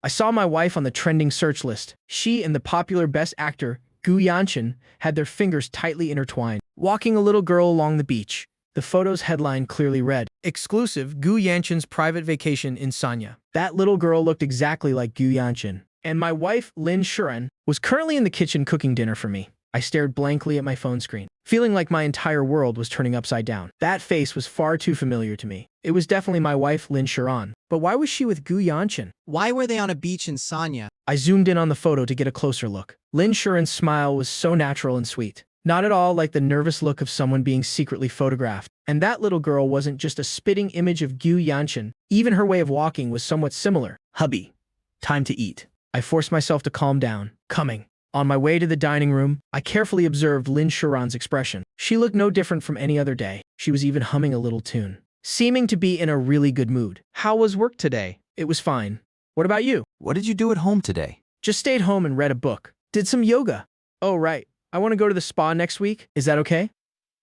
I saw my wife on the trending search list. She and the popular Best Actor, Gu Yanqin, had their fingers tightly intertwined, walking a little girl along the beach. The photo's headline clearly read, "Exclusive, Gu Yanqin's private vacation in Sanya." That little girl looked exactly like Gu Yanqin. And my wife, Lin Shuren, was currently in the kitchen cooking dinner for me. I stared blankly at my phone screen, feeling like my entire world was turning upside down. That face was far too familiar to me. It was definitely my wife, Lin Shuren. But why was she with Gu Yanqin? Why were they on a beach in Sanya? I zoomed in on the photo to get a closer look. Lin Shuren's smile was so natural and sweet. Not at all like the nervous look of someone being secretly photographed. And that little girl wasn't just a spitting image of Gu Yanqin. Even her way of walking was somewhat similar. "Hubby, time to eat." I forced myself to calm down. "Coming." On my way to the dining room, I carefully observed Lin Shuren's expression. She looked no different from any other day. She was even humming a little tune, seeming to be in a really good mood. "How was work today?" "It was fine. What about you?" What did you do at home today? "Just stayed home and read a book. Did some yoga." "Oh, right. I want to go to the spa next week. Is that okay?"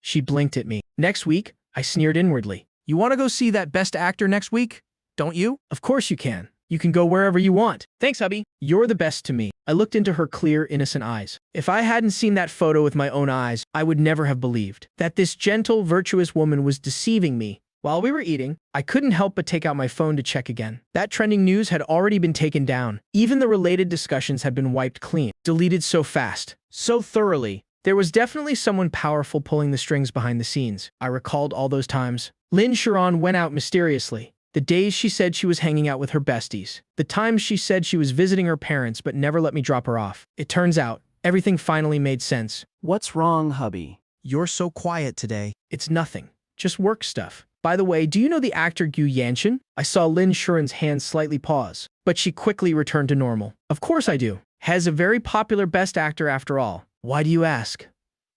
She blinked at me. "Next week?" I sneered inwardly. "You want to go see that Best Actor next week? Don't you?" "Of course you can. You can go wherever you want." "Thanks, hubby. You're the best to me." I looked into her clear, innocent eyes. If I hadn't seen that photo with my own eyes, I would never have believed that this gentle, virtuous woman was deceiving me. While we were eating, I couldn't help but take out my phone to check again. That trending news had already been taken down. Even the related discussions had been wiped clean, deleted so fast, so thoroughly. There was definitely someone powerful pulling the strings behind the scenes. I recalled all those times. Lin Shuren went out mysteriously. The days she said she was hanging out with her besties. The times she said she was visiting her parents but never let me drop her off. It turns out, everything finally made sense. What's wrong, hubby? You're so quiet today. It's nothing. Just work stuff. By the way, do you know the actor Gu Yanqin? I saw Lin Shuren's hand slightly pause, but she quickly returned to normal. Of course I do. Has a very popular Best Actor after all. Why do you ask?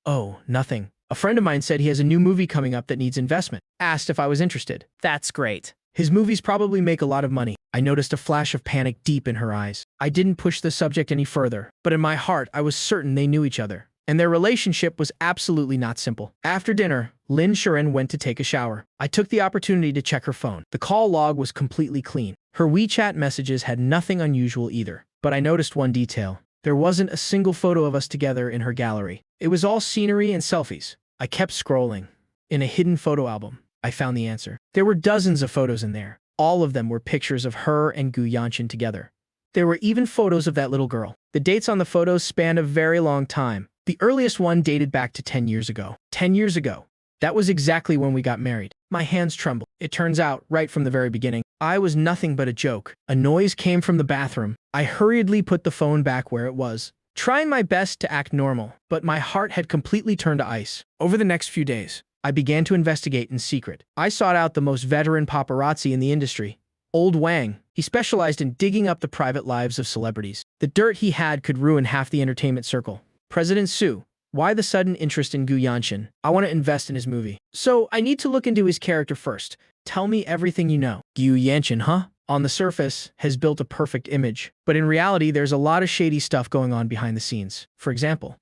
Oh, nothing. A friend of mine said he has a new movie coming up that needs investment. Asked if I was interested. That's great. His movies probably make a lot of money. I noticed a flash of panic deep in her eyes. I didn't push the subject any further, but in my heart, I was certain they knew each other. And their relationship was absolutely not simple. After dinner, Lin Shuren went to take a shower. I took the opportunity to check her phone. The call log was completely clean. Her WeChat messages had nothing unusual either. But I noticed one detail. There wasn't a single photo of us together in her gallery. It was all scenery and selfies. I kept scrolling. In a hidden photo album, I found the answer. There were dozens of photos in there. All of them were pictures of her and Gu Yanqin together. There were even photos of that little girl. The dates on the photos spanned a very long time. The earliest one dated back to 10 years ago. 10 years ago. That was exactly when we got married. My hands trembled. It turns out, right from the very beginning, I was nothing but a joke. A noise came from the bathroom. I hurriedly put the phone back where it was, trying my best to act normal, but my heart had completely turned to ice. Over the next few days, I began to investigate in secret. I sought out the most veteran paparazzi in the industry, Old Wang. He specialized in digging up the private lives of celebrities. The dirt he had could ruin half the entertainment circle. President Su. Why the sudden interest in Gu Yanqin? I want to invest in his movie. So I need to look into his character first. Tell me everything you know. Gu Yanqin, huh? On the surface, has built a perfect image. But in reality, there's a lot of shady stuff going on behind the scenes. For example,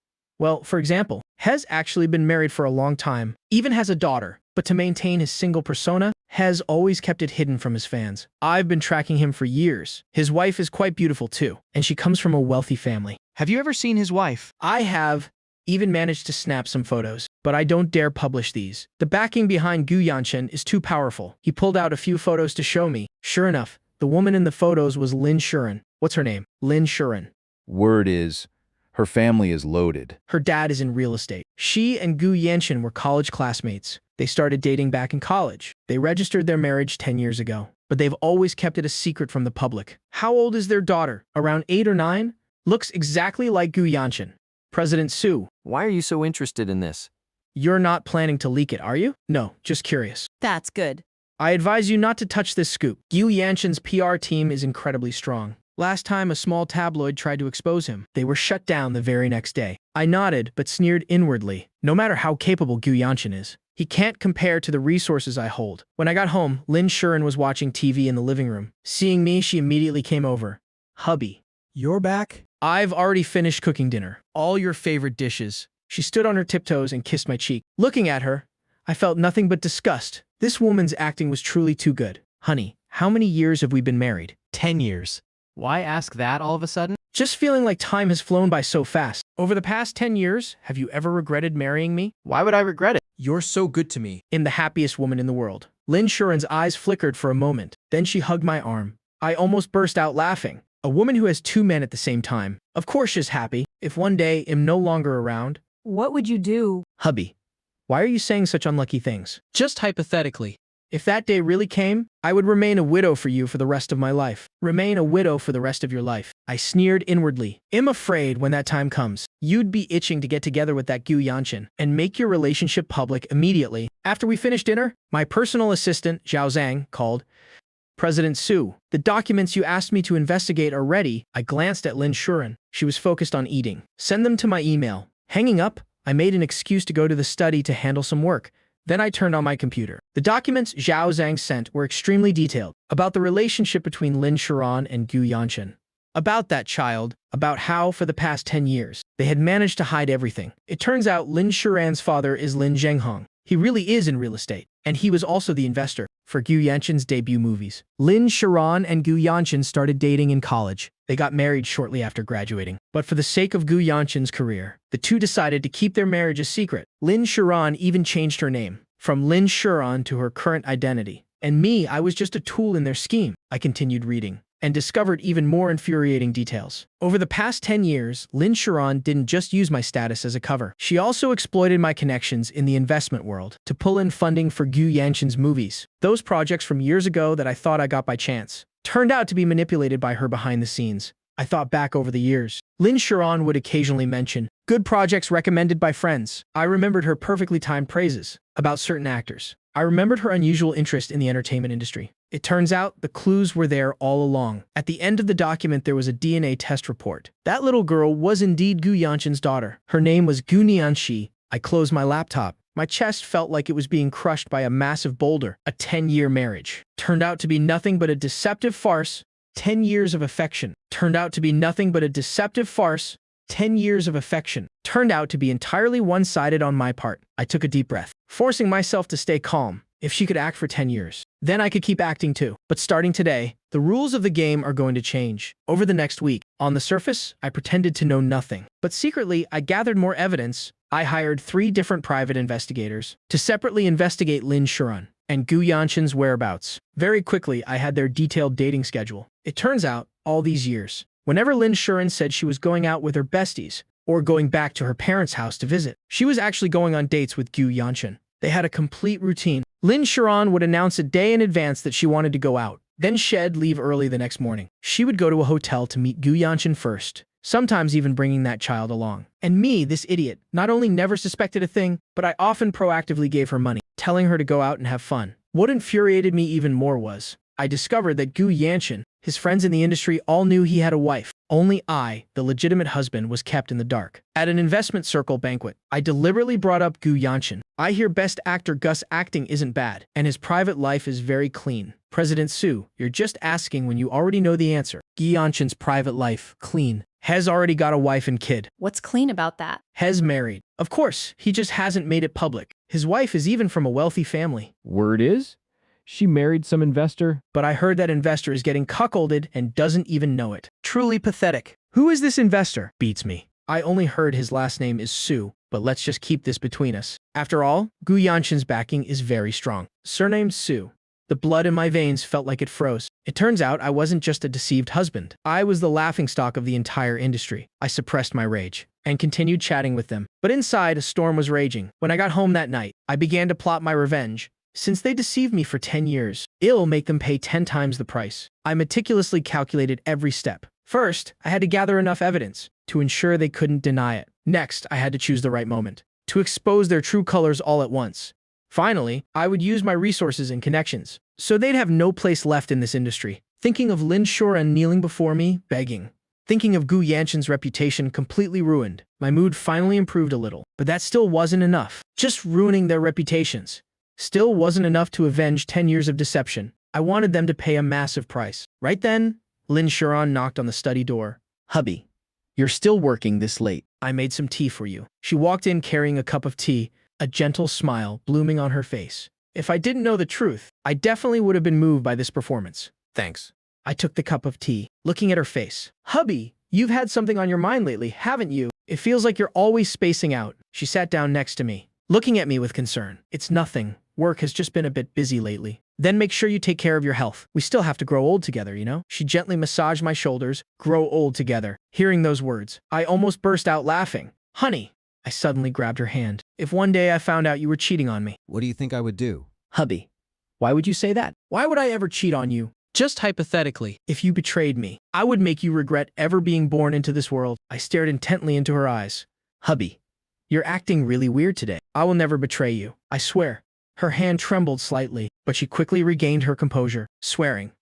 Hez actually been married for a long time, even has a daughter. But to maintain his single persona, Hez always kept it hidden from his fans. I've been tracking him for years. His wife is quite beautiful too, and she comes from a wealthy family. Have you ever seen his wife? I have. Even managed to snap some photos, but I don't dare publish these. The backing behind Gu Yanqin is too powerful. He pulled out a few photos to show me. Sure enough, the woman in the photos was Lin Shuren. What's her name? Lin Shuren. Word is, her family is loaded. Her dad is in real estate. She and Gu Yanqin were college classmates. They started dating back in college. They registered their marriage 10 years ago, but they've always kept it a secret from the public. How old is their daughter? Around 8 or 9? Looks exactly like Gu Yanqin. President Su. Why are you so interested in this? You're not planning to leak it, are you? No, just curious. That's good. I advise you not to touch this scoop. Gu Yanqin's PR team is incredibly strong. Last time a small tabloid tried to expose him, they were shut down the very next day. I nodded, but sneered inwardly. No matter how capable Gu Yanqin is, he can't compare to the resources I hold. When I got home, Lin Shuren was watching TV in the living room. Seeing me, she immediately came over. Hubby. You're back? I've already finished cooking dinner. All your favorite dishes. She stood on her tiptoes and kissed my cheek. Looking at her, I felt nothing but disgust. This woman's acting was truly too good. Honey, how many years have we been married? 10 years. Why ask that all of a sudden? Just feeling like time has flown by so fast. Over the past 10 years, have you ever regretted marrying me? Why would I regret it? You're so good to me. In the happiest woman in the world. Lynn Shuren's eyes flickered for a moment. Then she hugged my arm. I almost burst out laughing. A woman who has two men at the same time. Of course she's happy. If one day I'm no longer around. What would you do? Hubby, why are you saying such unlucky things? Just hypothetically. If that day really came, I would remain a widow for you for the rest of my life. Remain a widow for the rest of your life. I sneered inwardly. I'm afraid when that time comes, you'd be itching to get together with that Gu Yanshin and make your relationship public immediately. After we finished dinner, my personal assistant, Zhao Zhang, called. President Su, the documents you asked me to investigate are ready. I glanced at Lynn Shuren. She was focused on eating. Send them to my email. Hanging up, I made an excuse to go to the study to handle some work. Then I turned on my computer. The documents Zhao Zhang sent were extremely detailed about the relationship between Lin Shuren and Gu Yanshin. About that child, about how, for the past 10 years, they had managed to hide everything. It turns out Lin Shuren's father is Lin Zhenghong. He really is in real estate, and he was also the investor for Gu Yanshin's debut movies. Lin Shuren and Gu Yanshin started dating in college. They got married shortly after graduating. But for the sake of Gu Yanshin's career, the two decided to keep their marriage a secret. Lin Shuren even changed her name from Lin Shuren to her current identity. And me, I was just a tool in their scheme. I continued reading and discovered even more infuriating details. Over the past 10 years, Lin Shuren didn't just use my status as a cover. She also exploited my connections in the investment world to pull in funding for Gu Yanshin's movies. Those projects from years ago that I thought I got by chance turned out to be manipulated by her behind the scenes. I thought back over the years. Lin Shuren would occasionally mention good projects recommended by friends. I remembered her perfectly timed praises about certain actors. I remembered her unusual interest in the entertainment industry. It turns out the clues were there all along. At the end of the document, there was a DNA test report. That little girl was indeed Gu Yanshin's daughter. Her name was Gu Nianxi. I closed my laptop. My chest felt like it was being crushed by a massive boulder. A 10-year marriage turned out to be nothing but a deceptive farce. 10 years of affection turned out to be nothing but a deceptive farce. 10 years of affection turned out to be entirely one-sided on my part. I took a deep breath, forcing myself to stay calm. If she could act for 10 years, then I could keep acting too. But starting today, the rules of the game are going to change. Over the next week, on the surface, I pretended to know nothing. But secretly, I gathered more evidence. I hired 3 different private investigators to separately investigate Lin Shuren and Gu Yanshin's whereabouts. Very quickly, I had their detailed dating schedule. It turns out, all these years, whenever Lin Shuren said she was going out with her besties or going back to her parents' house to visit, she was actually going on dates with Gu Yanshin. They had a complete routine. Lin Shuren would announce a day in advance that she wanted to go out, then she'd leave early the next morning. She would go to a hotel to meet Gu Yanshin first, sometimes even bringing that child along. And me, this idiot, not only never suspected a thing, but I often proactively gave her money, telling her to go out and have fun. What infuriated me even more was, I discovered that Gu Yanshin, his friends in the industry all knew he had a wife. Only I, the legitimate husband, was kept in the dark. At an investment circle banquet, I deliberately brought up Gu Yanshin. I hear Best Actor Gus acting isn't bad, and his private life is very clean. President Su, you're just asking when you already know the answer. Gu Yanshin's private life, clean. Hez already got a wife and kid. What's clean about that? Hez married. Of course, he just hasn't made it public. His wife is even from a wealthy family. Word is, she married some investor. But I heard that investor is getting cuckolded and doesn't even know it. Truly pathetic. Who is this investor? Beats me. I only heard his last name is Su, but let's just keep this between us. After all, Gu Yanshin's backing is very strong. Surnamed Su. The blood in my veins felt like it froze. It turns out I wasn't just a deceived husband. I was the laughingstock of the entire industry. I suppressed my rage and continued chatting with them. But inside, a storm was raging. When I got home that night, I began to plot my revenge. Since they deceived me for 10 years, it'll make them pay 10 times the price. I meticulously calculated every step. First, I had to gather enough evidence to ensure they couldn't deny it. Next, I had to choose the right moment to expose their true colors all at once. Finally, I would use my resources and connections, so they'd have no place left in this industry. Thinking of Lin Shuren kneeling before me, begging. Thinking of Gu Yanshin's reputation completely ruined. My mood finally improved a little, but that still wasn't enough. Just ruining their reputations still wasn't enough to avenge 10 years of deception. I wanted them to pay a massive price. Right then, Lin Shuren knocked on the study door. Hubby, you're still working this late. I made some tea for you. She walked in carrying a cup of tea, a gentle smile blooming on her face. If I didn't know the truth, I definitely would have been moved by this performance. Thanks. I took the cup of tea, looking at her face. Hubby, you've had something on your mind lately, haven't you? It feels like you're always spacing out. She sat down next to me, looking at me with concern. It's nothing. Work has just been a bit busy lately. Then make sure you take care of your health. We still have to grow old together, you know? She gently massaged my shoulders. Grow old together. Hearing those words, I almost burst out laughing. Honey, I suddenly grabbed her hand. If one day I found out you were cheating on me. What do you think I would do? Hubby, why would you say that? Why would I ever cheat on you? Just hypothetically. If you betrayed me, I would make you regret ever being born into this world. I stared intently into her eyes. Hubby, you're acting really weird today. I will never betray you. I swear. Her hand trembled slightly, but she quickly regained her composure, swearing.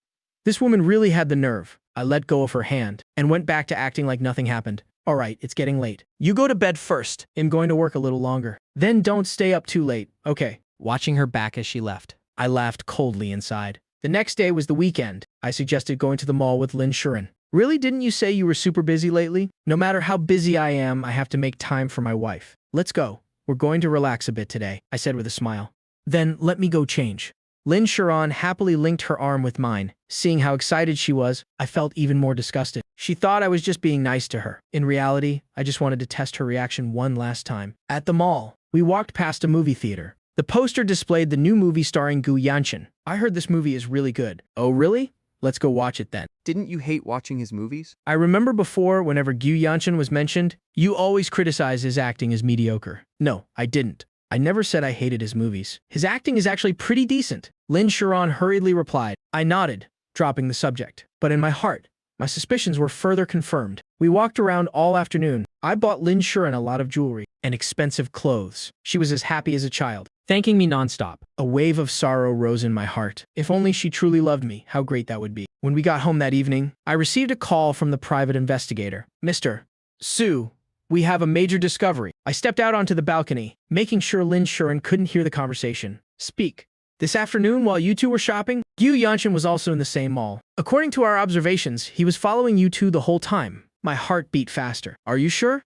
This woman really had the nerve. I let go of her hand and went back to acting like nothing happened. All right, it's getting late. You go to bed first. I'm going to work a little longer. Then don't stay up too late, okay? Watching her back as she left. I laughed coldly inside. The next day was the weekend. I suggested going to the mall with Lin Shuren. Really, didn't you say you were super busy lately? No matter how busy I am, I have to make time for my wife. Let's go. We're going to relax a bit today, I said with a smile. Then let me go change. Lin Shuren happily linked her arm with mine. Seeing how excited she was, I felt even more disgusted. She thought I was just being nice to her. In reality, I just wanted to test her reaction one last time. At the mall, we walked past a movie theater. The poster displayed the new movie starring Gu Yanchen. I heard this movie is really good. Oh, really? Let's go watch it then. Didn't you hate watching his movies? I remember before, whenever Gu Yanchen was mentioned, you always criticized his acting as mediocre. No, I didn't. I never said I hated his movies. His acting is actually pretty decent. Lin Shuren hurriedly replied. I nodded, dropping the subject. But in my heart, my suspicions were further confirmed. We walked around all afternoon. I bought Lin Shuren a lot of jewelry and expensive clothes. She was as happy as a child, thanking me nonstop. A wave of sorrow rose in my heart. If only she truly loved me, how great that would be. When we got home that evening, I received a call from the private investigator. Mr. Su, we have a major discovery. I stepped out onto the balcony, making sure Lin Shuren couldn't hear the conversation. Speak. This afternoon, while you two were shopping, Gu Yanchen was also in the same mall. According to our observations, he was following you two the whole time. My heart beat faster. Are you sure?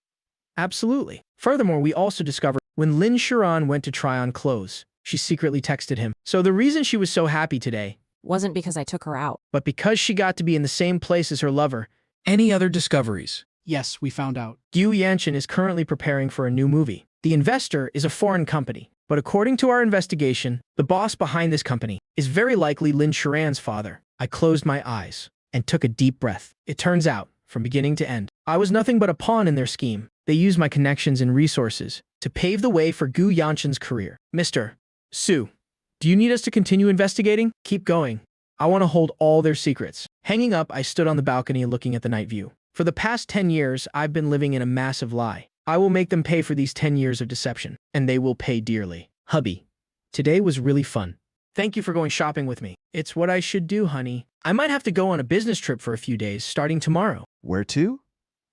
Absolutely. Furthermore, we also discovered when Lin Shuren went to try on clothes, she secretly texted him. So the reason she was so happy today Wasn't because I took her out. but because she got to be in the same place as her lover. Any other discoveries? Yes, we found out. Gu Yanchen is currently preparing for a new movie. The investor is a foreign company, but according to our investigation, the boss behind this company is very likely Lin Shuren's father. I closed my eyes and took a deep breath. It turns out, from beginning to end, I was nothing but a pawn in their scheme. They used my connections and resources to pave the way for Gu Yanchen's career. Mr. Su, do you need us to continue investigating? Keep going. I want to hold all their secrets. Hanging up, I stood on the balcony looking at the night view. For the past 10 years, I've been living in a massive lie. I will make them pay for these 10 years of deception, and they will pay dearly. Hubby, today was really fun. Thank you for going shopping with me. It's what I should do, honey. I might have to go on a business trip for a few days, starting tomorrow. Where to?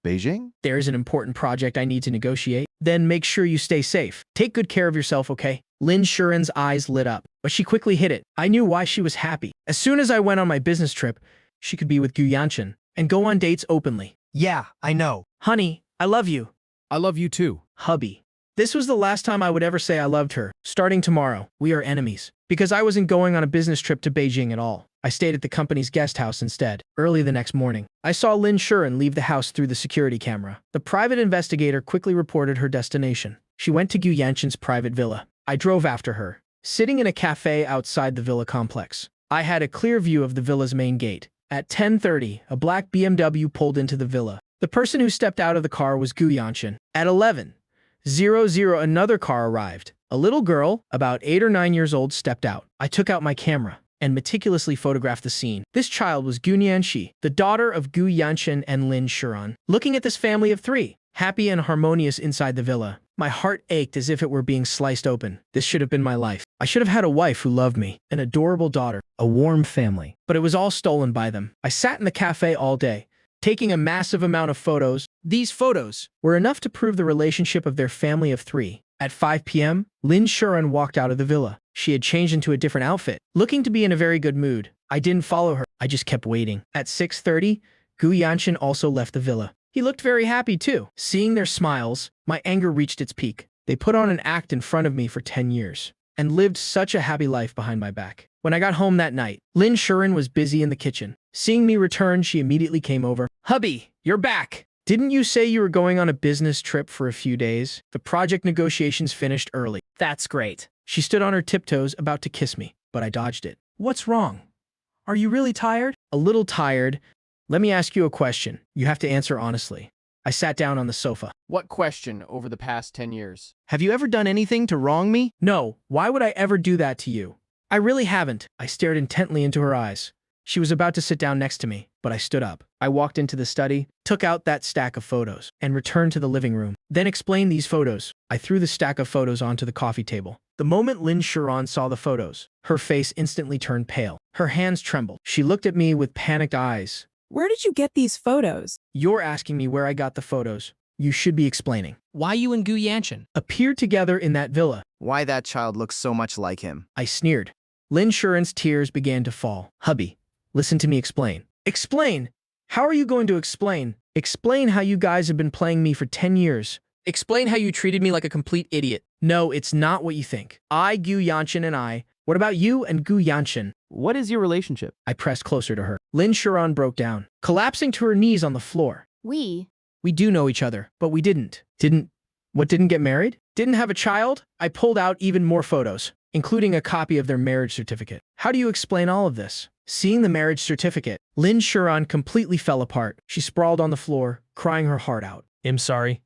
Beijing? There's an important project I need to negotiate. Then make sure you stay safe. Take good care of yourself, okay? Lin Shuren's eyes lit up, but she quickly hid it. I knew why she was happy. As soon as I went on my business trip, she could be with Gu Yanchen and go on dates openly. Yeah, I know. Honey, I love you. I love you too. Hubby. This was the last time I would ever say I loved her. Starting tomorrow, we are enemies. Because I wasn't going on a business trip to Beijing at all. I stayed at the company's guest house instead. Early the next morning, I saw Lin Shuren leave the house through the security camera. The private investigator quickly reported her destination. She went to Gu Yanchen's private villa. I drove after her, sitting in a cafe outside the villa complex. I had a clear view of the villa's main gate. At 10:30, a black BMW pulled into the villa. The person who stepped out of the car was Gu Yanchen. At 11:00, another car arrived. A little girl, about 8 or 9 years old, stepped out. I took out my camera and meticulously photographed the scene. This child was Gu Nianxi, the daughter of Gu Yanchen and Lin Shuren. Looking at this family of three, happy and harmonious inside the villa, my heart ached as if it were being sliced open. This should have been my life. I should have had a wife who loved me, an adorable daughter, a warm family. But it was all stolen by them. I sat in the cafe all day, taking a massive amount of photos. These photos were enough to prove the relationship of their family of three. At 5 p.m., Lin Shuren walked out of the villa. She had changed into a different outfit, looking to be in a very good mood. I didn't follow her. I just kept waiting. At 6:30, Gu Yanchen also left the villa. He looked very happy too. Seeing their smiles, my anger reached its peak. They put on an act in front of me for 10 years and lived such a happy life behind my back. When I got home that night, Lin Shuren was busy in the kitchen, Seeing me return, she immediately came over. Hubby, you're back. Didn't you say you were going on a business trip for a few days? The project negotiations finished early. That's great. She stood on her tiptoes, about to kiss me, but I dodged it. What's wrong? Are you really tired? A little tired. Let me ask you a question. You have to answer honestly. I sat down on the sofa. What question over the past 10 years? Have you ever done anything to wrong me? No, why would I ever do that to you? I really haven't. I stared intently into her eyes. She was about to sit down next to me, but I stood up. I walked into the study, took out that stack of photos, and returned to the living room. Then explained these photos. I threw the stack of photos onto the coffee table. The moment Lynn Sharon saw the photos, her face instantly turned pale. Her hands trembled. She looked at me with panicked eyes. Where did you get these photos? You're asking me where I got the photos. You should be explaining. Why you and Gu Yanshin? Appeared together in that villa. Why that child looks so much like him? I sneered. Lynn Sharon's tears began to fall. Hubby, listen to me explain. Explain? How are you going to explain? Explain how you guys have been playing me for 10 years. Explain how you treated me like a complete idiot. No, it's not what you think. Gu Yanshin and I. What about you and Gu Yanshin? What is your relationship? I pressed closer to her. Lynn Sharon broke down, collapsing to her knees on the floor. We We do know each other, but we didn't. Didn't get married? Didn't have a child? I pulled out even more photos, including a copy of their marriage certificate. How do you explain all of this? Seeing the marriage certificate, Lynn Sharon completely fell apart. She sprawled on the floor, crying her heart out. I'm sorry.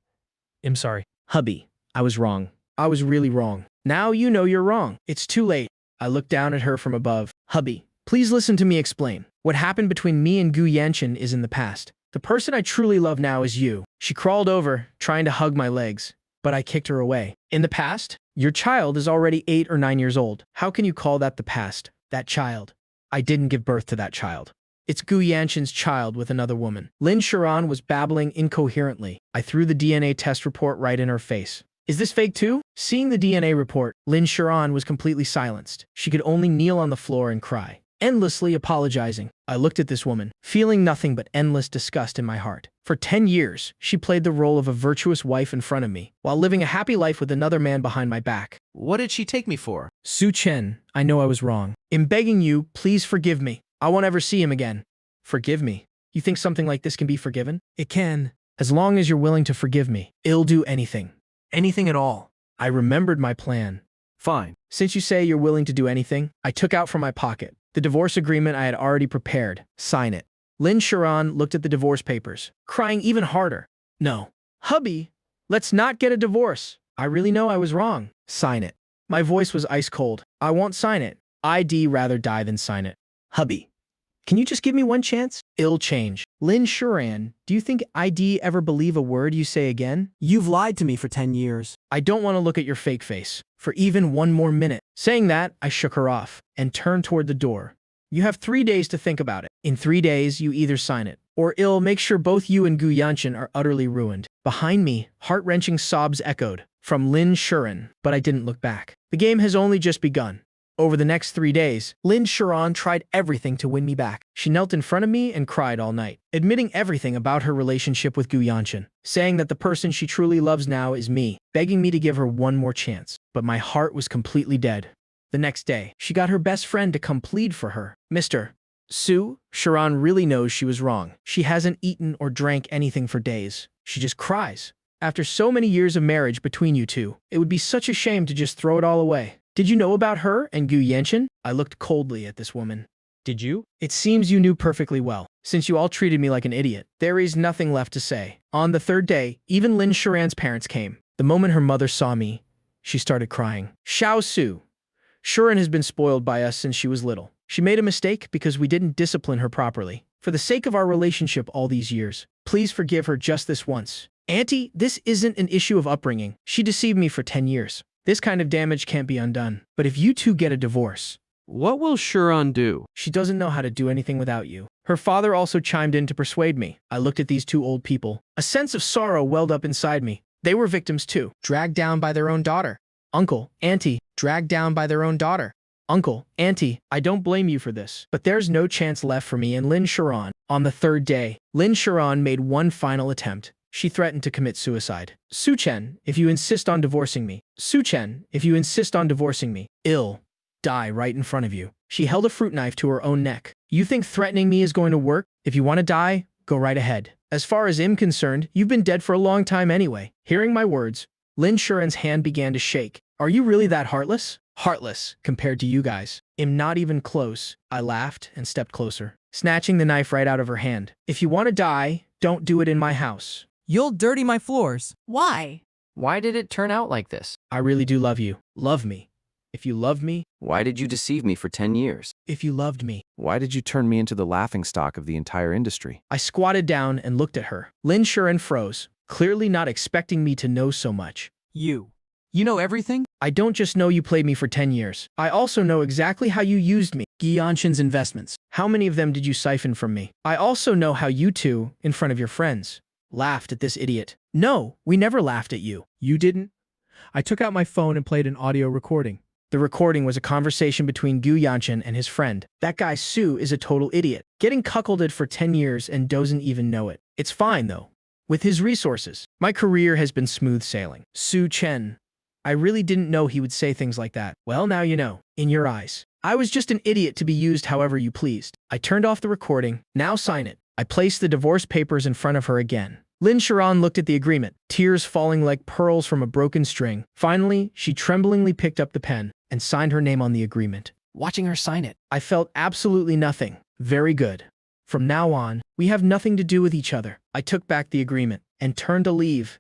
Hubby, I was wrong. I was really wrong. Now you know you're wrong. It's too late. I looked down at her from above. Hubby, please listen to me explain. What happened between me and Gu Yanshin is in the past. The person I truly love now is you. She crawled over, trying to hug my legs, but I kicked her away. In the past? Your child is already 8 or 9 years old. How can you call that the past? That child. I didn't give birth to that child. It's Gu Yanshin's child with another woman. Lynn Sharon was babbling incoherently. I threw the DNA test report right in her face. Is this fake too? Seeing the DNA report, Lynn Sharon was completely silenced. She could only kneel on the floor and cry, endlessly apologizing. I looked at this woman, feeling nothing but endless disgust in my heart. For 10 years, she played the role of a virtuous wife in front of me, while living a happy life with another man behind my back. What did she take me for? Su Chen, I know I was wrong. In begging you, please forgive me. I won't ever see him again. Forgive me? You think something like this can be forgiven? It can. As long as you're willing to forgive me, I'll do anything. Anything at all. I remembered my plan. Fine. Since you say you're willing to do anything, I took out from my pocket the divorce agreement I had already prepared. Sign it. Lynn Sharon looked at the divorce papers, crying even harder. No. Hubby, let's not get a divorce. I really know I was wrong. Sign it. My voice was ice cold. I won't sign it. I'd rather die than sign it. Hubby, can you just give me one chance? It'll change. Lynn Sharon, do you think I'd ever believe a word you say again? You've lied to me for 10 years. I don't want to look at your fake face for even one more minute. Saying that, I shook her off and turned toward the door. You have 3 days to think about it. In 3 days, you either sign it, or it'll make sure both you and Gu Yanshin are utterly ruined. Behind me, heart-wrenching sobs echoed from Lynn Sharon, but I didn't look back. The game has only just begun. Over the next 3 days, Lynn Sharon tried everything to win me back. She knelt in front of me and cried all night, admitting everything about her relationship with Gu Yanshin, saying that the person she truly loves now is me, begging me to give her one more chance. But my heart was completely dead. The next day, she got her best friend to come plead for her. Mr. Su, Sharon really knows she was wrong. She hasn't eaten or drank anything for days. She just cries. After so many years of marriage between you two, it would be such a shame to just throw it all away. Did you know about her and Gu Yanshin? I looked coldly at this woman. Did you? It seems you knew perfectly well, since you all treated me like an idiot. There is nothing left to say. On the third day, even Lynn Sharon's parents came. The moment her mother saw me, she started crying. Xiao Su. Sharon has been spoiled by us since she was little. She made a mistake because we didn't discipline her properly. For the sake of our relationship all these years, please forgive her just this once. Auntie, this isn't an issue of upbringing. She deceived me for 10 years. This kind of damage can't be undone. But if you two get a divorce, What will Sharon do? she doesn't know how to do anything without you. Her father also chimed in to persuade me. I looked at these two old people. A sense of sorrow welled up inside me. They were victims too. Dragged down by their own daughter. Uncle, auntie, dragged down by their own daughter. Uncle, auntie, I don't blame you for this. But there's no chance left for me and Lynn Sharon. On the third day, Lynn Sharon made one final attempt. She threatened to commit suicide. Su Chen, if you insist on divorcing me. Su Chen, if you insist on divorcing me, I'll die right in front of you. She held a fruit knife to her own neck. You think threatening me is going to work? If you want to die, go right ahead. As far as I'm concerned, you've been dead for a long time anyway. Hearing my words, Lin Shuren's hand began to shake. Are you really that heartless? Heartless, compared to you guys. I'm not even close. I laughed and stepped closer, snatching the knife right out of her hand. If you want to die, don't do it in my house. You'll dirty my floors. Why? Why did it turn out like this? I really do love you. Love me. If you love me, Why did you deceive me for 10 years? if you loved me. Why did you turn me into the laughingstock of the entire industry? I squatted down and looked at her. Lin Shuren froze, clearly not expecting me to know so much. You know everything? I don't just know you played me for 10 years. I also know exactly how you used me. Gu Yanshin's investments. How many of them did you siphon from me? I also know how you two, in front of your friends, laughed at this idiot. No, we never laughed at you. You didn't? I took out my phone and played an audio recording. The recording was a conversation between Gu Yanshin and his friend. That guy Su is a total idiot, getting cuckolded for 10 years and doesn't even know it. It's fine, though. With his resources, my career has been smooth sailing. Su Chen. I really didn't know he would say things like that. Well, now you know. In your eyes. I was just an idiot to be used however you pleased. I turned off the recording. Now sign it. I placed the divorce papers in front of her again. Lin Shuren looked at the agreement, tears falling like pearls from a broken string. Finally, she tremblingly picked up the pen and signed her name on the agreement. Watching her sign it. I felt absolutely nothing. Very good. From now on, we have nothing to do with each other. I took back the agreement and turned to leave.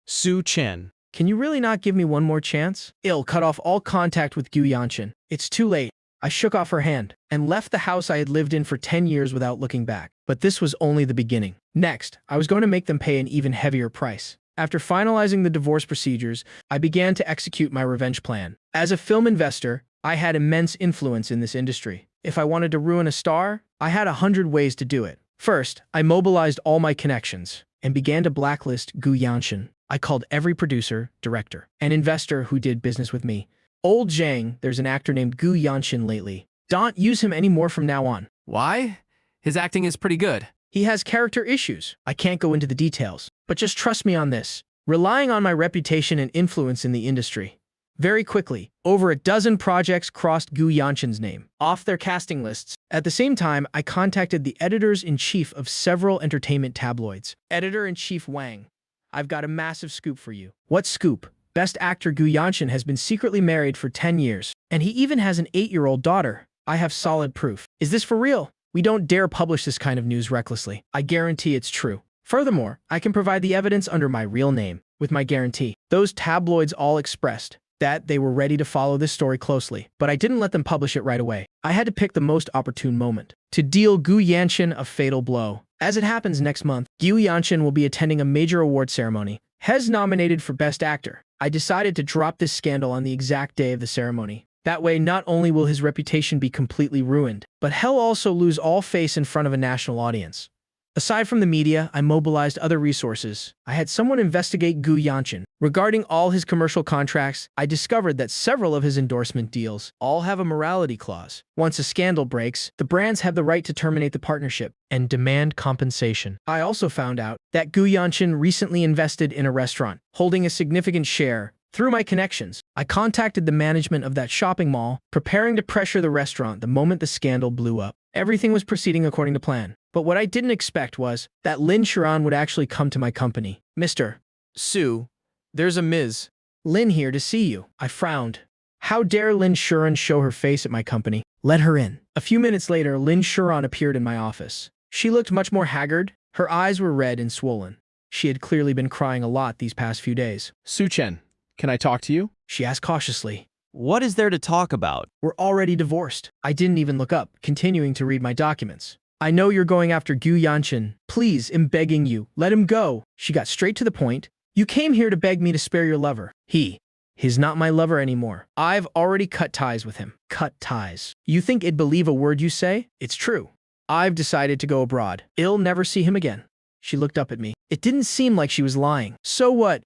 Su Chen. Can you really not give me one more chance? Cut off all contact with Gu Yanshin. It's too late. I shook off her hand and left the house I had lived in for 10 years without looking back. But this was only the beginning. Next, I was going to make them pay an even heavier price. After finalizing the divorce procedures, I began to execute my revenge plan. As a film investor, I had immense influence in this industry. If I wanted to ruin a star, I had 100 ways to do it. First, I mobilized all my connections and began to blacklist Gu Yanshin. I called every producer, director, and investor who did business with me. Old Zhang, there's an actor named Gu Yanshin lately. Don't use him anymore from now on. Why? His acting is pretty good. He has character issues. I can't go into the details, but just trust me on this. Relying on my reputation and influence in the industry. Very quickly, over a dozen projects crossed Gu Yanshin's name off their casting lists. At the same time, I contacted the editors-in-chief of several entertainment tabloids. Editor-in-chief Wang, I've got a massive scoop for you. What scoop? Best actor Gu Yanshin has been secretly married for 10 years, and he even has an 8-year-old daughter. I have solid proof. Is this for real? We don't dare publish this kind of news recklessly. I guarantee it's true. Furthermore, I can provide the evidence under my real name, with my guarantee. Those tabloids all expressed that they were ready to follow this story closely, but I didn't let them publish it right away. I had to pick the most opportune moment to deal Gu Yanshin a fatal blow. As it happens next month, Gu Yanshin will be attending a major award ceremony. Hez nominated for Best Actor. I decided to drop this scandal on the exact day of the ceremony. That way, not only will his reputation be completely ruined, but he'll also lose all face in front of a national audience. Aside from the media, I mobilized other resources. I had someone investigate Gu Yanshin. Regarding all his commercial contracts, I discovered that several of his endorsement deals all have a morality clause. Once a scandal breaks, the brands have the right to terminate the partnership and demand compensation. I also found out that Gu Yanshin recently invested in a restaurant, holding a significant share. Through my connections, I contacted the management of that shopping mall, preparing to pressure the restaurant the moment the scandal blew up. Everything was proceeding according to plan. But what I didn't expect was that Lin Shuren would actually come to my company. Mr. Su, there's a Ms. Lin here to see you. I frowned. How dare Lin Shuren show her face at my company? Let her in. A few minutes later, Lin Shuren appeared in my office. She looked much more haggard. Her eyes were red and swollen. She had clearly been crying a lot these past few days. Su Chen, can I talk to you? She asked cautiously. What is there to talk about? We're already divorced. I didn't even look up, continuing to read my documents. I know you're going after Gu Yanshin. Please, I'm begging you, let him go. She got straight to the point. You came here to beg me to spare your lover. He's not my lover anymore. I've already cut ties with him. Cut ties. You think I'd believe a word you say? It's true. I've decided to go abroad. I'll never see him again. She looked up at me. It didn't seem like she was lying. So what?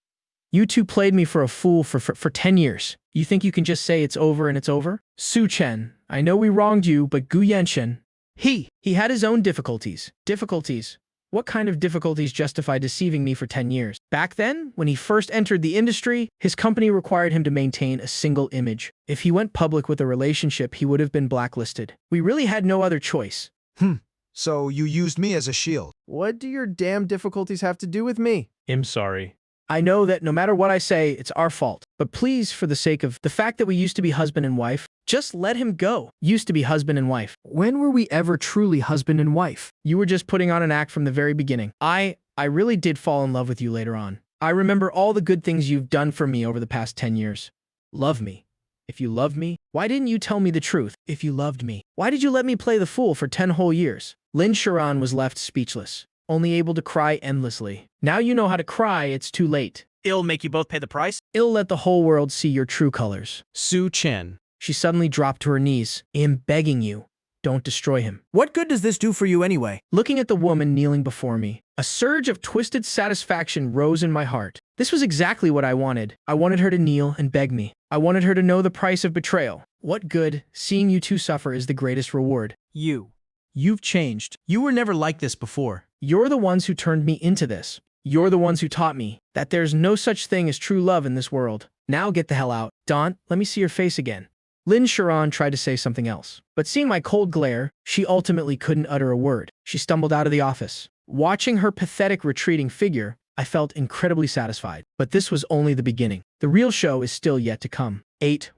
You two played me for a fool for 10 years. You think you can just say it's over and it's over? Su Chen, I know we wronged you, but Gu Yanshin, he had his own difficulties. Difficulties? What kind of difficulties justify deceiving me for 10 years? Back then, when he first entered the industry, his company required him to maintain a single image. If he went public with a relationship, he would have been blacklisted. We really had no other choice. So you used me as a shield. What do your damn difficulties have to do with me? I'm sorry. I know that no matter what I say, it's our fault. But please, for the sake of the fact that we used to be husband and wife, just let him go. Used to be husband and wife. When were we ever truly husband and wife? You were just putting on an act from the very beginning. I really did fall in love with you later on. I remember all the good things you've done for me over the past 10 years. Love me. If you loved me, why didn't you tell me the truth? If you loved me, why did you let me play the fool for 10 whole years? Lin Sharan was left speechless, only able to cry endlessly. Now you know how to cry, it's too late. It'll make you both pay the price? It'll let the whole world see your true colors. Su Chen. She suddenly dropped to her knees. I'm begging you, don't destroy him. What good does this do for you anyway? Looking at the woman kneeling before me, a surge of twisted satisfaction rose in my heart. This was exactly what I wanted. I wanted her to kneel and beg me. I wanted her to know the price of betrayal. What good? Seeing you two suffer is the greatest reward. You've changed. You were never like this before. You're the ones who turned me into this. You're the ones who taught me that there's no such thing as true love in this world. Now get the hell out. Daunt, let me see your face again. Lin Sharan tried to say something else, but seeing my cold glare, she ultimately couldn't utter a word. She stumbled out of the office. Watching her pathetic retreating figure, I felt incredibly satisfied. But this was only the beginning. The real show is still yet to come.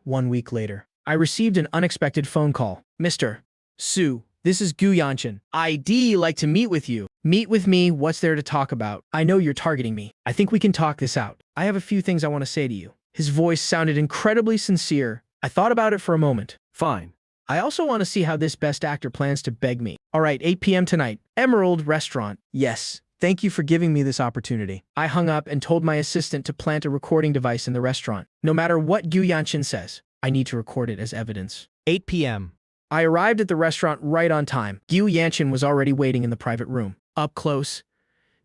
1 week later, I received an unexpected phone call. Mr. Su, this is Gu Yanshin. I'd like to meet with you. Meet with me, what's there to talk about? I know you're targeting me. I think we can talk this out. I have a few things I want to say to you. His voice sounded incredibly sincere. I thought about it for a moment. Fine. I also want to see how this best actor plans to beg me. All right, 8 p.m. tonight. Emerald Restaurant. Yes. Thank you for giving me this opportunity. I hung up and told my assistant to plant a recording device in the restaurant. No matter what Gu Yanshin says, I need to record it as evidence. 8 p.m. I arrived at the restaurant right on time. Gu Yanshin was already waiting in the private room. Up close,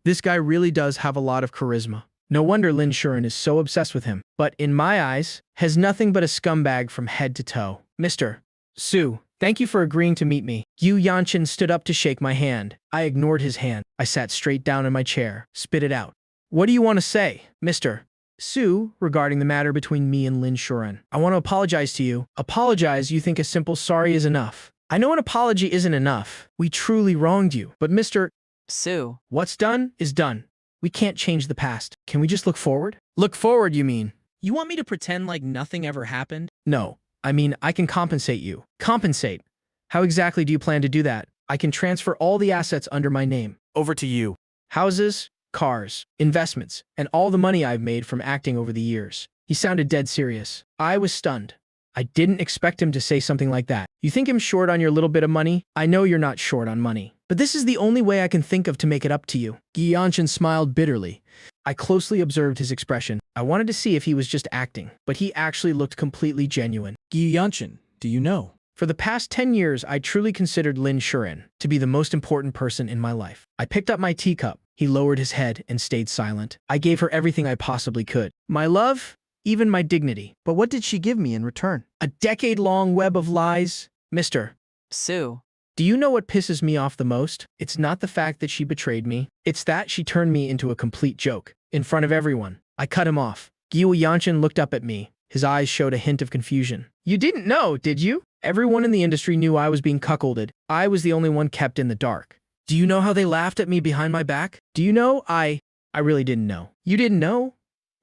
this guy really does have a lot of charisma. No wonder Lin Sharan is so obsessed with him. But in my eyes, has nothing but a scumbag from head to toe. Mr. Su, thank you for agreeing to meet me. Gu Yanshin stood up to shake my hand. I ignored his hand. I sat straight down in my chair, spit it out. What do you want to say, Mr. Su, regarding the matter between me and Lin Sharan? I want to apologize to you. Apologize, you think a simple sorry is enough. I know an apology isn't enough. We truly wronged you. But Mr. Su. What's done is done. We can't change the past. Can we just look forward? Look forward, you mean? You want me to pretend like nothing ever happened? No. I mean, I can compensate you. Compensate? How exactly do you plan to do that? I can transfer all the assets under my name. Over to you. Houses, cars, investments, and all the money I've made from acting over the years. He sounded dead serious. I was stunned. I didn't expect him to say something like that. You think I'm short on your little bit of money? I know you're not short on money. But this is the only way I can think of to make it up to you. Gu Yanshin smiled bitterly. I closely observed his expression. I wanted to see if he was just acting, but he actually looked completely genuine. Gu Yanshin, do you know? For the past 10 years, I truly considered Lin Sharan to be the most important person in my life. I picked up my teacup. He lowered his head and stayed silent. I gave her everything I possibly could. My love, even my dignity. But what did she give me in return? A decade-long web of lies. Mr. Su. Do you know what pisses me off the most? It's not the fact that she betrayed me. It's that she turned me into a complete joke. In front of everyone. I cut him off. Gu Yanshin looked up at me. His eyes showed a hint of confusion. You didn't know, did you? Everyone in the industry knew I was being cuckolded. I was the only one kept in the dark. Do you know how they laughed at me behind my back? Do you know I really didn't know. You didn't know?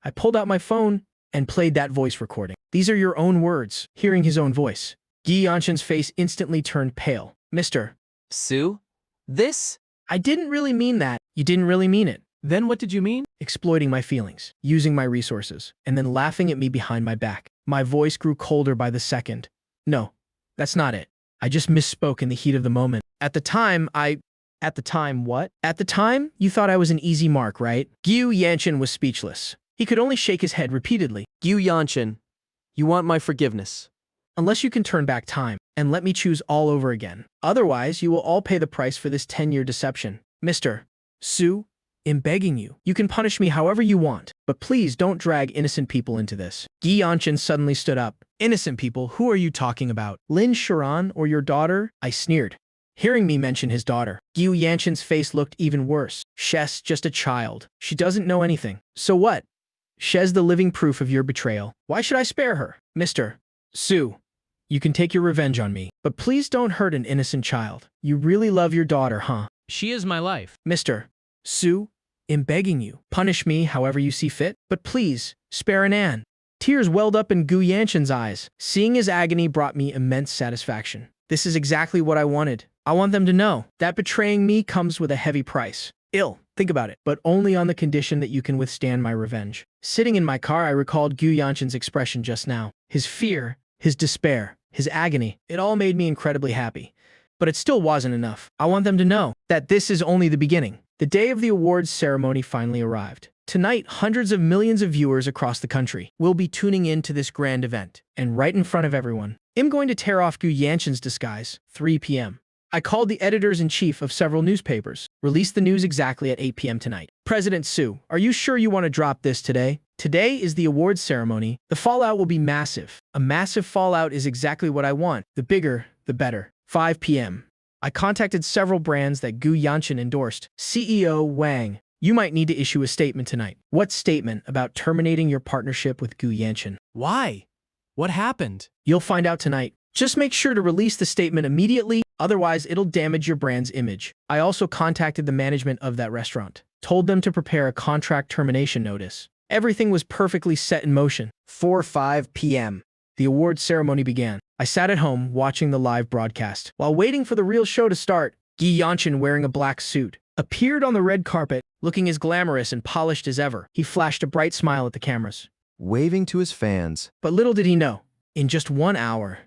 I pulled out my phone and played that voice recording. These are your own words. Hearing his own voice. Gu Yanshin's face instantly turned pale. Mr. Su? This? I didn't really mean that. You didn't really mean it. Then what did you mean? Exploiting my feelings, using my resources, and then laughing at me behind my back. My voice grew colder by the second. No, that's not it. I just misspoke in the heat of the moment. At the time, At the time, what? At the time, you thought I was an easy mark, right? Gu Yanshin was speechless. He could only shake his head repeatedly. Gu Yanshin, you want my forgiveness. Unless you can turn back time and let me choose all over again. Otherwise, you will all pay the price for this 10-year deception. Mr. Su, I'm begging you. You can punish me however you want, but please don't drag innocent people into this. Gu Yanshin suddenly stood up. Innocent people? Who are you talking about? Lin Sharan or your daughter? I sneered. Hearing me mention his daughter, Gu Yanshin's face looked even worse. She's just a child. She doesn't know anything. So what? She's the living proof of your betrayal. Why should I spare her? Mr. Su, you can take your revenge on me, but please don't hurt an innocent child. You really love your daughter, huh? She is my life. Mr. Su, I'm begging you, punish me however you see fit, but please, spare An. Tears welled up in Gu Yanshin's eyes. Seeing his agony brought me immense satisfaction. This is exactly what I wanted. I want them to know that betraying me comes with a heavy price. Think about it, but only on the condition that you can withstand my revenge. Sitting in my car, I recalled Gu Yanshin's expression just now. His fear, his despair, his agony. It all made me incredibly happy. But it still wasn't enough. I want them to know that this is only the beginning. The day of the awards ceremony finally arrived. Tonight, hundreds of millions of viewers across the country will be tuning in to this grand event. And right in front of everyone, I'm going to tear off Gu Yanshin's disguise. 3 p.m. I called the editors-in-chief of several newspapers. Release the news exactly at 8 p.m. tonight. President Su, are you sure you want to drop this today? Today is the awards ceremony. The fallout will be massive. A massive fallout is exactly what I want. The bigger, the better. 5 p.m. I contacted several brands that Gu Yanshin endorsed. CEO Wang, you might need to issue a statement tonight. What statement about terminating your partnership with Gu Yanshin? Why? What happened? You'll find out tonight. Just make sure to release the statement immediately, otherwise it'll damage your brand's image. I also contacted the management of that restaurant, told them to prepare a contract termination notice. Everything was perfectly set in motion. 5 p.m. The awards ceremony began. I sat at home watching the live broadcast. While waiting for the real show to start, Gu Yanshin, wearing a black suit, appeared on the red carpet, looking as glamorous and polished as ever. He flashed a bright smile at the cameras, Waving to his fans. but little did he know, in just 1 hour,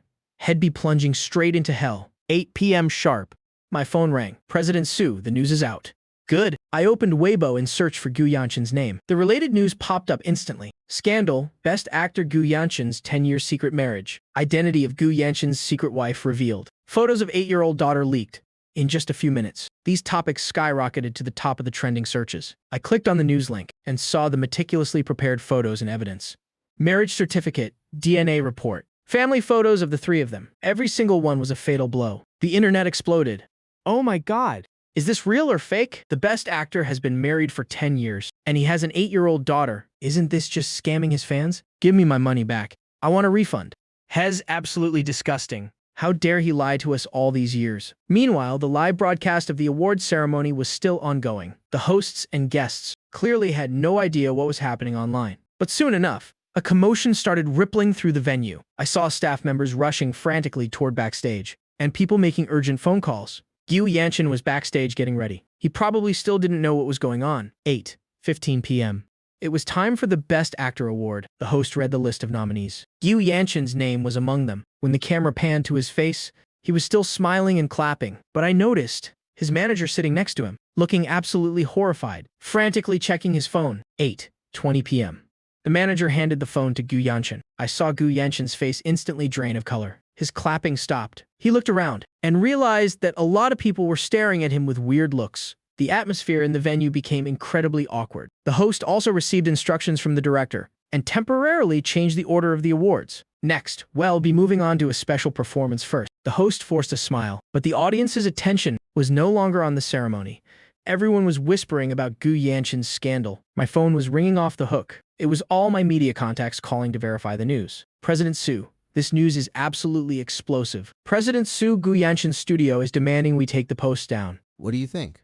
he'd be plunging straight into hell. 8 p.m. sharp. My phone rang. President Su, the news is out. Good. I opened Weibo and searched for Gu Yanshin's name. The related news popped up instantly. Scandal, Best Actor Gu Yanshin's 10-year secret marriage. Identity of Gu Yanshin's secret wife revealed. Photos of 8-year-old daughter leaked. In just a few minutes, these topics skyrocketed to the top of the trending searches. I clicked on the news link and saw the meticulously prepared photos and evidence. Marriage certificate, DNA report, family photos of the three of them. Every single one was a fatal blow. The internet exploded. Oh my God. Is this real or fake? The best actor has been married for 10 years, and he has an 8-year-old daughter. Isn't this just scamming his fans? Give me my money back. I want a refund. Hez, absolutely disgusting. How dare he lie to us all these years? Meanwhile, the live broadcast of the awards ceremony was still ongoing. The hosts and guests clearly had no idea what was happening online. But soon enough, a commotion started rippling through the venue. I saw staff members rushing frantically toward backstage, and people making urgent phone calls. Gu Yanshin was backstage getting ready. He probably still didn't know what was going on. 8:15 p.m. It was time for the Best Actor award. The host read the list of nominees. Gu Yanshin's name was among them. When the camera panned to his face, he was still smiling and clapping. But I noticed his manager sitting next to him, looking absolutely horrified, frantically checking his phone. 8:20 p.m. The manager handed the phone to Gu Yanshin. I saw Gu Yanshin's face instantly drain of color. His clapping stopped. He looked around and realized that a lot of people were staring at him with weird looks. The atmosphere in the venue became incredibly awkward. The host also received instructions from the director and temporarily changed the order of the awards. Next, we'll be moving on to a special performance first. The host forced a smile, but the audience's attention was no longer on the ceremony. Everyone was whispering about Gu Yanshin's scandal. My phone was ringing off the hook. It was all my media contacts calling to verify the news. President Su, this news is absolutely explosive. President Su, Gu Yanshin's studio is demanding we take the posts down. What do you think?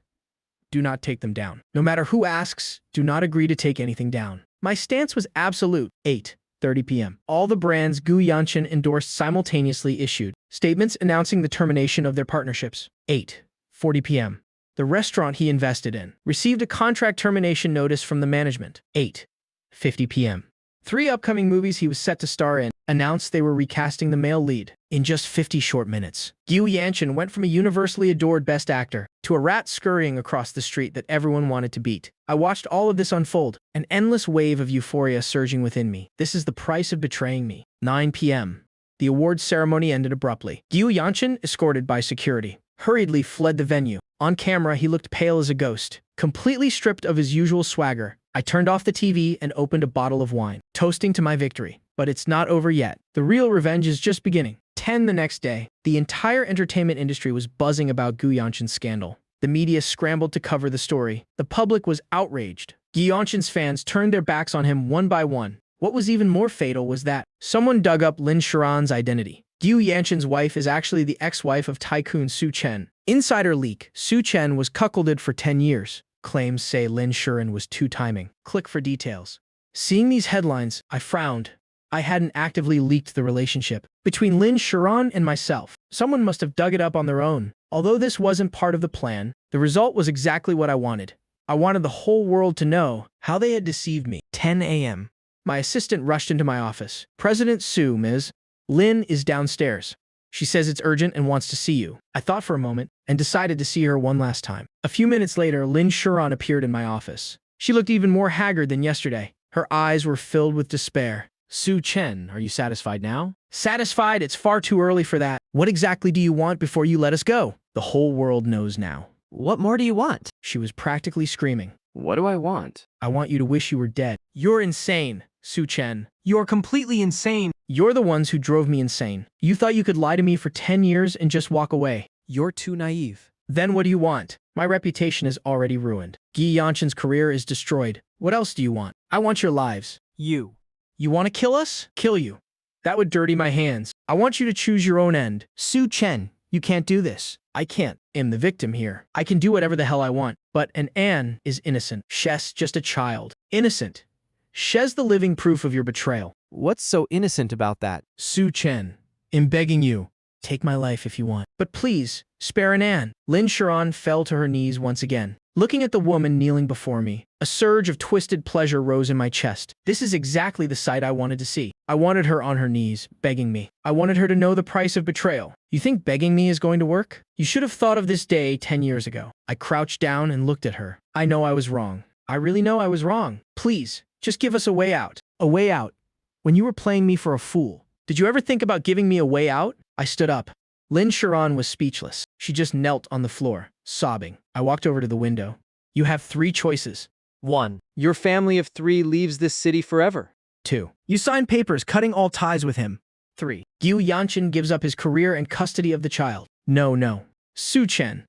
Do not take them down. No matter who asks, do not agree to take anything down. My stance was absolute. 8:30 p.m. All the brands Gu Yanshin endorsed simultaneously issued statements announcing the termination of their partnerships. 8:40 p.m. The restaurant he invested in received a contract termination notice from the management. 8:50 p.m. 3 upcoming movies he was set to star in announced they were recasting the male lead. In just 50 short minutes, Gu Yanshin went from a universally adored best actor to a rat scurrying across the street that everyone wanted to beat. I watched all of this unfold, an endless wave of euphoria surging within me. This is the price of betraying me. 9 p.m. The awards ceremony ended abruptly. Gu Yanshin, escorted by security, hurriedly fled the venue. On camera, he looked pale as a ghost, completely stripped of his usual swagger. I turned off the TV and opened a bottle of wine, toasting to my victory. But it's not over yet. The real revenge is just beginning. 10 the next day. The entire entertainment industry was buzzing about Gu Yanshin's scandal. The media scrambled to cover the story. The public was outraged. Gu Yanshin's fans turned their backs on him one by one. What was even more fatal was that someone dug up Lin Sharon's identity. Gu Yanshin's wife is actually the ex-wife of tycoon Su Chen. Insider leak: Su Chen was cuckolded for 10 years. Claims say Lin Sharon was two-timing. Click for details. Seeing these headlines, I frowned. I hadn't actively leaked the relationship between Lin Sharon and myself. Someone must have dug it up on their own. Although this wasn't part of the plan, the result was exactly what I wanted. I wanted the whole world to know how they had deceived me. 10 a.m. My assistant rushed into my office. President Su, Ms. Lin is downstairs. She says it's urgent and wants to see you. I thought for a moment and decided to see her one last time. A few minutes later, Lin Sharon appeared in my office. She looked even more haggard than yesterday. Her eyes were filled with despair. Su Chen, are you satisfied now? Satisfied? It's far too early for that. What exactly do you want before you let us go? The whole world knows now. What more do you want? She was practically screaming. What do I want? I want you to wish you were dead. You're insane, Su Chen. You're completely insane. You're the ones who drove me insane. You thought you could lie to me for 10 years and just walk away. You're too naive. Then what do you want? My reputation is already ruined. Gu Yanshin's career is destroyed. What else do you want? I want your lives. You want to kill us? Kill you. That would dirty my hands. I want you to choose your own end. Su Chen, you can't do this. I can't. I'm the victim here. I can do whatever the hell I want. But an Anne is innocent. She's just a child. Innocent. She's the living proof of your betrayal. What's so innocent about that? Su Chen, I'm begging you. Take my life if you want. But please, spare an Anne. Lin Sharon fell to her knees once again. Looking at the woman kneeling before me, a surge of twisted pleasure rose in my chest. This is exactly the sight I wanted to see. I wanted her on her knees, begging me. I wanted her to know the price of betrayal. You think begging me is going to work? You should have thought of this day 10 years ago. I crouched down and looked at her. I know I was wrong. I really know I was wrong. Please, just give us a way out. A way out? When you were playing me for a fool, did you ever think about giving me a way out? I stood up. Lin Sharon was speechless. She just knelt on the floor, sobbing. I walked over to the window. You have 3 choices. 1. Your family of 3 leaves this city forever. 2. You sign papers cutting all ties with him. 3. Gu Yanshin gives up his career and custody of the child. No. Su Chen,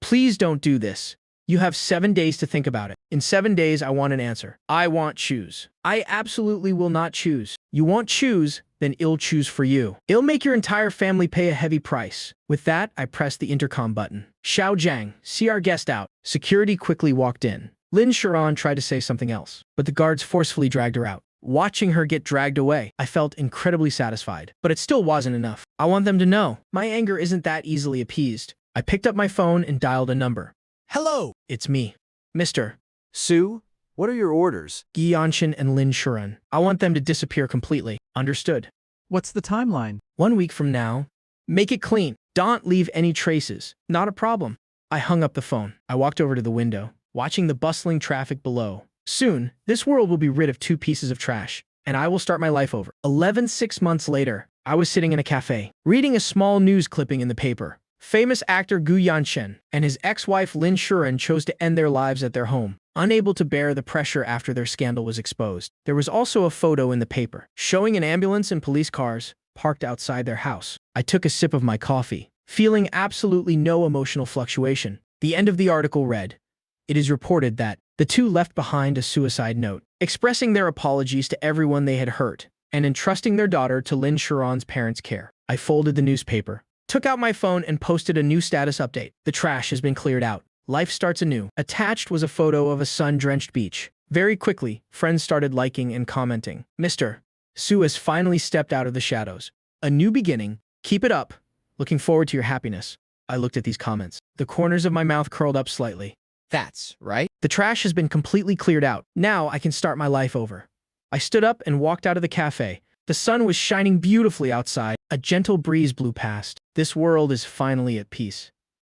please don't do this. You have 7 days to think about it. In 7 days, I want an answer. I want choose. I absolutely will not choose. You won't choose, then I'll choose for you. I'll make your entire family pay a heavy price. With that, I pressed the intercom button. Xiao Jiang, see our guest out. Security quickly walked in. Lin Sharon tried to say something else, but the guards forcefully dragged her out. Watching her get dragged away, I felt incredibly satisfied. But it still wasn't enough. I want them to know. My anger isn't that easily appeased. I picked up my phone and dialed a number. Hello. It's me. Mr. Sue, what are your orders? Gu Yanshin and Lin Sharon. I want them to disappear completely. Understood. What's the timeline? 1 week from now. Make it clean. Don't leave any traces. Not a problem. I hung up the phone. I walked over to the window, watching the bustling traffic below. Soon, this world will be rid of 2 pieces of trash, and I will start my life over. 6 months later, I was sitting in a cafe, reading a small news clipping in the paper. Famous actor Gu Yanshin and his ex-wife Lin Sharon chose to end their lives at their home, unable to bear the pressure after their scandal was exposed. There was also a photo in the paper, showing an ambulance and police cars parked outside their house. I took a sip of my coffee, feeling absolutely no emotional fluctuation. The end of the article read, "It is reported that the 2 left behind a suicide note, expressing their apologies to everyone they had hurt, and entrusting their daughter to Lin Sharon's parents' care." I folded the newspaper, took out my phone and posted a new status update. The trash has been cleared out. Life starts anew. Attached was a photo of a sun-drenched beach. Very quickly, friends started liking and commenting. Mr. Su has finally stepped out of the shadows. A new beginning. Keep it up. Looking forward to your happiness. I looked at these comments. The corners of my mouth curled up slightly. That's right. The trash has been completely cleared out. Now I can start my life over. I stood up and walked out of the cafe. The sun was shining beautifully outside. A gentle breeze blew past. This world is finally at peace.